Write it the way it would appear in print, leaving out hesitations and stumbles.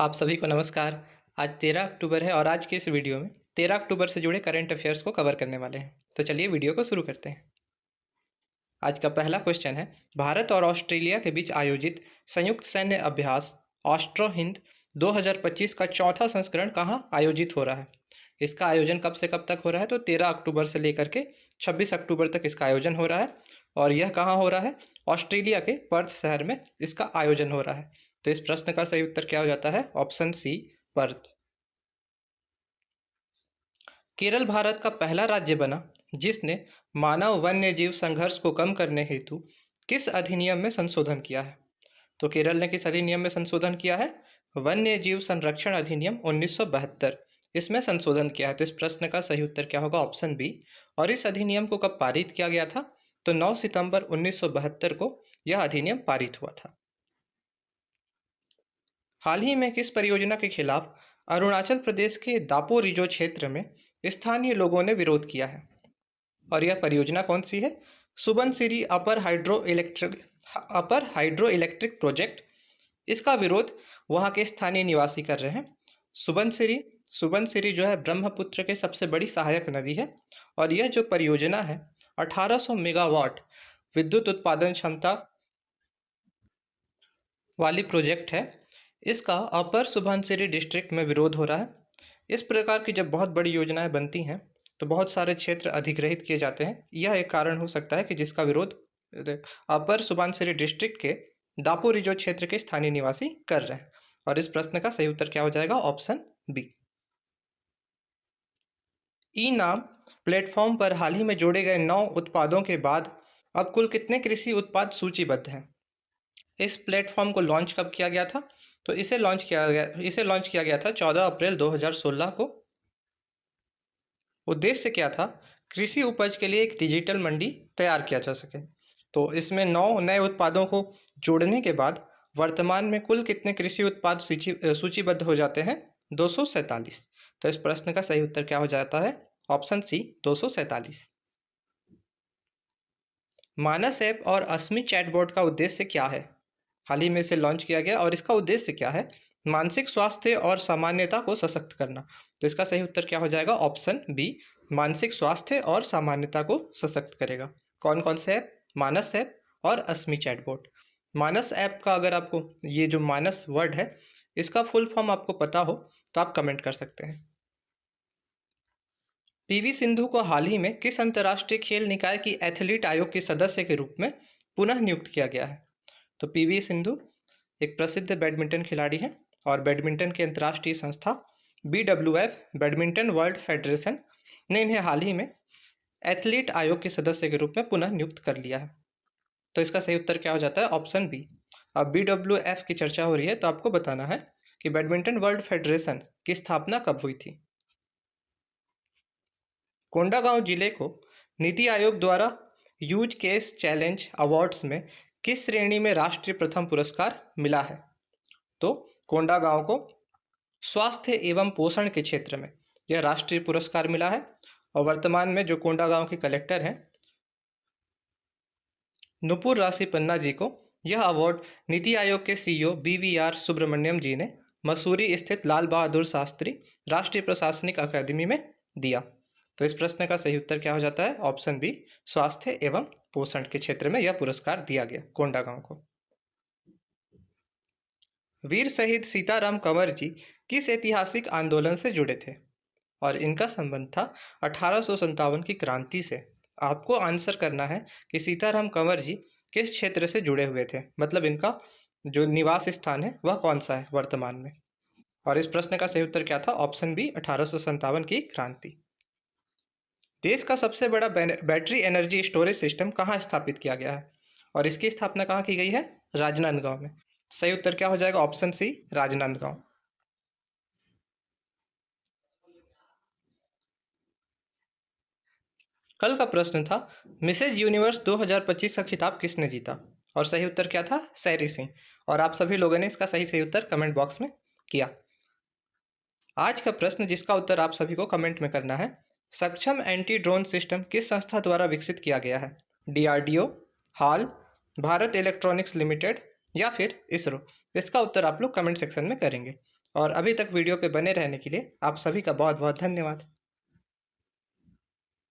आप सभी को नमस्कार। आज 13 अक्टूबर है और आज के इस वीडियो में 13 अक्टूबर से जुड़े करंट अफेयर्स को कवर करने वाले हैं। तो चलिए वीडियो को शुरू करते हैं। आज का पहला क्वेश्चन है, भारत और ऑस्ट्रेलिया के बीच आयोजित संयुक्त सैन्य अभ्यास ऑस्ट्रो हिंद 2025 का चौथा संस्करण कहाँ आयोजित हो रहा है? इसका आयोजन कब से कब तक हो रहा है? तो 13 अक्टूबर से लेकर के 26 अक्टूबर तक इसका आयोजन हो रहा है। और यह कहाँ हो रहा है? ऑस्ट्रेलिया के पर्थ शहर में इसका आयोजन हो रहा है। तो इस प्रश्न का सही उत्तर क्या हो जाता है? Option C, Perth. Kerala Bharat का पहला राज्य बना जिसने मानव वन्य जीव संघर्ष को कम करने हेतु किस अधिनियम में संशोधन किया है? तो केरल ने किस अधिनियम में संशोधन किया है? वन्य जीव संरक्षण अधिनियम 1972, इसमें संशोधन किया है। तो इस प्रश्न का सही उत्तर क्या होगा? Option B. और इस अधिनियम को कब पारित किया गया था? तो 9 सितंबर 1972 को यह अधिनियम पारित हुआ था। हाल ही में किस परियोजना के खिलाफ अरुणाचल प्रदेश के दापोरिजो क्षेत्र में स्थानीय लोगों ने विरोध किया है? और यह परियोजना कौन सी है? सुबनसिरी अपर हाइड्रो इलेक्ट्रिक प्रोजेक्ट। इसका विरोध वहाँ के स्थानीय निवासी कर रहे हैं। सुबनसिरी जो है ब्रह्मपुत्र के सबसे बड़ी सहायक नदी है और यह जो परियोजना है 1800 मेगावाट विद्युत उत्पादन क्षमता वाली प्रोजेक्ट है। इसका अपर सुबनसिरी डिस्ट्रिक्ट में विरोध हो रहा है। इस प्रकार की जब बहुत बड़ी योजनाएं बनती हैं तो बहुत सारे क्षेत्र अधिग्रहित किए जाते हैं। यह एक कारण हो सकता है कि जिसका विरोध अपर सुबनसिरी डिस्ट्रिक्ट के दापोरिजो क्षेत्र के स्थानीय निवासी कर रहे हैं। और इस प्रश्न का सही उत्तर क्या हो जाएगा? Option B. ई नाम प्लेटफॉर्म पर हाल ही में जोड़े गए 9 उत्पादों के बाद अब कुल कितने कृषि उत्पाद सूचीबद्ध हैं? इस प्लेटफॉर्म को लॉन्च कब किया गया था? तो इसे लॉन्च किया गया था 14 अप्रैल 2016 को। उद्देश्य क्या था? कृषि उपज के लिए एक डिजिटल मंडी तैयार किया जा सके। तो इसमें 9 नए उत्पादों को जोड़ने के बाद वर्तमान में कुल कितने कृषि उत्पाद सूचीबद्ध हो जाते हैं? 247। तो इस प्रश्न का सही उत्तर क्या हो जाता है? ऑप्शन सी, 247। मानस ऐप और अस्मि चैटबॉट का उद्देश्य क्या है? हाल ही में इसे लॉन्च किया गया और इसका उद्देश्य क्या है? मानसिक स्वास्थ्य और सामान्यता को सशक्त करना। तो इसका सही उत्तर क्या हो जाएगा? ऑप्शन बी, मानसिक स्वास्थ्य और सामान्यता को सशक्त करेगा। कौन कौन से ऐप? मानस ऐप और अस्मि चैटबॉट। मानस ऐप का अगर आपको ये जो मानस वर्ड है इसका फुल फॉर्म आपको पता हो तो आप कमेंट कर सकते हैं। पीवी सिंधु को हाल ही में किस अंतर्राष्ट्रीय खेल निकाय की एथलीट आयोग के सदस्य के रूप में पुनः नियुक्त किया गया है? तो पीवी सिंधु एक प्रसिद्ध बैडमिंटन खिलाड़ी हैं और बैडमिंटन की अंतर्राष्ट्रीय संस्था BWF बैडमिंटन वर्ल्ड फेडरेशन ने इन्हें हाल ही में एथलीट आयोग के सदस्य के रूप में पुनः नियुक्त कर लिया है। तो इसका सही उत्तर क्या हो जाता है? Option B. अब BWF की चर्चा हो रही है तो आपको बताना है कि बैडमिंटन वर्ल्ड फेडरेशन की स्थापना कब हुई थी। कोंडागांव जिले को नीति आयोग द्वारा यूज केस चैलेंज अवार्ड्स में किस श्रेणी में राष्ट्रीय प्रथम पुरस्कार मिला है? तो कोंडागांव को स्वास्थ्य एवं पोषण के क्षेत्र में यह राष्ट्रीय पुरस्कार मिला है। और वर्तमान में जो कोंडागांव के कलेक्टर हैं नुपुर राशि पन्ना जी को यह अवार्ड नीति आयोग के CEO BVR सुब्रमण्यम जी ने मसूरी स्थित लाल बहादुर शास्त्री राष्ट्रीय प्रशासनिक अकादमी में दिया। तो इस प्रश्न का सही उत्तर क्या हो जाता है? ऑप्शन बी, स्वास्थ्य एवं पोषण के क्षेत्र में यह पुरस्कार दिया गया कोंडागांव को। वीर शहीद सीताराम कंवर जी किस ऐतिहासिक आंदोलन से जुड़े थे? और इनका संबंध था 1857 की क्रांति से। आपको आंसर करना है कि सीताराम कंवर जी किस क्षेत्र से जुड़े हुए थे, मतलब इनका जो निवास स्थान है वह कौन सा है वर्तमान में। और इस प्रश्न का सही उत्तर क्या था? ऑप्शन बी, 1857 की क्रांति। देश का सबसे बड़ा बैटरी एनर्जी स्टोरेज सिस्टम कहाँ स्थापित किया गया है? और इसकी स्थापना कहाँ की गई है? राजनांदगांव में। सही उत्तर क्या हो जाएगा? Option C, Rajnandgaon. कल का प्रश्न था मिसेज यूनिवर्स 2025 का खिताब किसने जीता? और सही उत्तर क्या था? सैरी सिंह। और आप सभी लोगों ने इसका सही उत्तर कमेंट बॉक्स में किया। आज का प्रश्न जिसका उत्तर आप सभी को कमेंट में करना है, सक्षम एंटी ड्रोन सिस्टम किस संस्था द्वारा विकसित किया गया है? DRDO, हाल, भारत इलेक्ट्रॉनिक्स लिमिटेड या फिर इसरो? इसका उत्तर आप लोग कमेंट सेक्शन में करेंगे। और अभी तक वीडियो पे बने रहने के लिए आप सभी का बहुत बहुत धन्यवाद।